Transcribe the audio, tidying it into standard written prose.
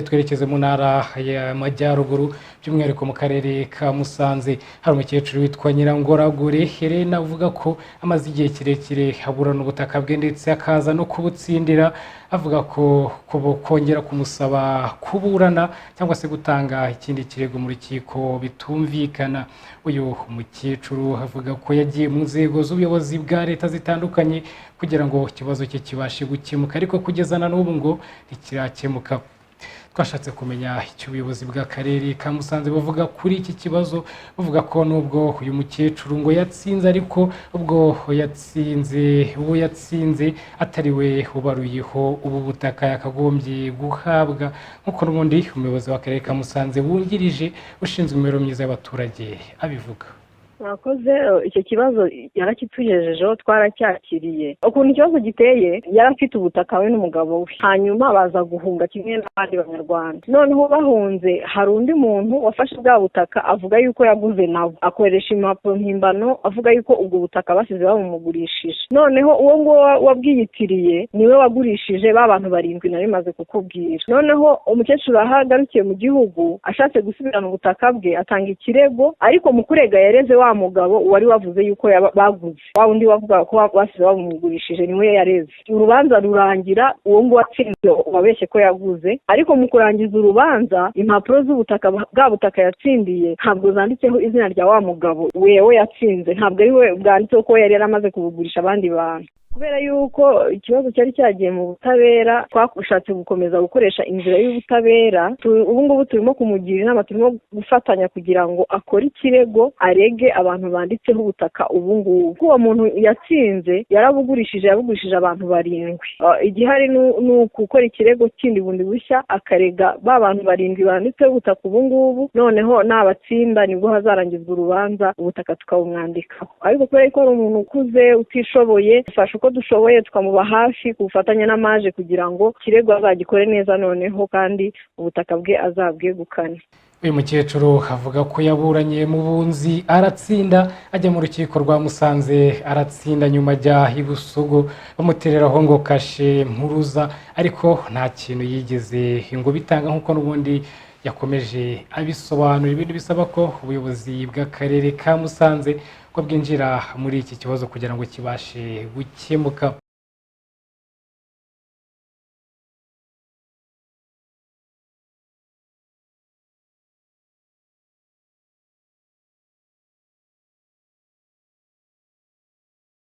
Twerekeze mu ntara y'Amajyaruguru by'umwihariko mu karere ka Musanze hari umukecuru witwa Nyirangoragure Helena avuga ko amaze igihe kirekire aburana ubutaka bwe ndetse akaza no kubutsindira avuga ko kongera kumusaba kuburana cyangwa se gutanga ikindi kirego mu rukiko bitumvikana. Uyu mukecuru avuga ko yagiye mu nzego z'ubuyobozi bwa leta zitandukanye kugira ngo ikibazo cye kibashe gukemuka ariko kugeza na n'ubu ngo ntikirakemuka. Twashatse kumenya icyo ubuyobozi bw'akarere ka Musanze bavuga kuri iki kibazo, bavuga ko nubwo uyu mukecuru ngo yatsinze ariko ubwo yatsinze atari we ubaruyeho ubu butaka yakagombye guhabwa nk'uko n'ubundi umuyobozi w'akarere ka Musanze wungirije ushinzwe imibereho myiza y'abaturage abivuga. Mwakoze icyo kibazo yarakitugejejeho twaracyakiriye. Ukuntu ikibazo giteye yari afite ubutaka we n'umugabo we, hanyuma baza guhunga kimwe n'abandi banyarwanda. Noneho bahunze hari undi muntu wafashe bwa butaka avuga yuko yaguze nabo, akoresha impapuro mpimbano avuga yuko ubwo butaka basize babumugurishije. Noneho uwo nguwo wabwiyitiriye niwe wagurishije ba bantu 7 nari maze kukubwira. Noneho umukecuru ahagarukiye mu gihugu ashatse gusubirana ubutaka bwe atanga ikirego, ariko mu kurega yareze wa mugabo wari wavuze yuko baguze, wa undi wavuga ko basize babumugurishije niwe yareze. Urubanza rurangira uwo ngo watsinze wabeshye ko yaguze, ariko mu kurangiza urubanza impapuro z'ubutaka bwa butaka yatsindiye ntabwo zanditseho izina rya wa mugabo wewe yatsinze, ntabwo ari we bwanditseho ko yari yaramaze kubugurisha abandi bantu. Kubera yuko ikibazo cyari cyagiye mu butabera, twashatse gukomeza gukoresha inzira y'ubutabera. Ubu ngubu turimo kumugira inama, turimo gufatanya kugira ngo akore ikirego arege abantu banditseho ubutaka ubu ngubu. Uwo muntu yatsinze yabugurishije abantu 7. Igihari ni ukukora ikirego kindi bundi bushya akarega ba bantu 7 banditseho ubutaka ubu ngubu, noneho nabatsinda nibwo hazarangizwa urubanza ubutaka tukabumwandikaho. Ariko kubera ko ari umuntu ukuze utishoboye, dufasha uko dushoboye tukamuba hafi ku bufatanye n'amaje kugira ngo kirego azagikore neza noneho kandi ubutaka bwe azabwegukane. Uyu mukecuru avuga ko yaburanye mu bunzi aratsinda, ajya mu rukiko rwa Musanze aratsinda, nyuma ajya i Busogo bamutereraho ngo kashe mpuruza, ariko nta kintu yigeze ngo bitanga nk'uko n'ubundi yakomeje abisobanura. Ibindi bisaba ko ubuyobozi bw'akarere ka Musanze ko bwinjira muri iki kibazo kugira ngo kibashe gukemuka.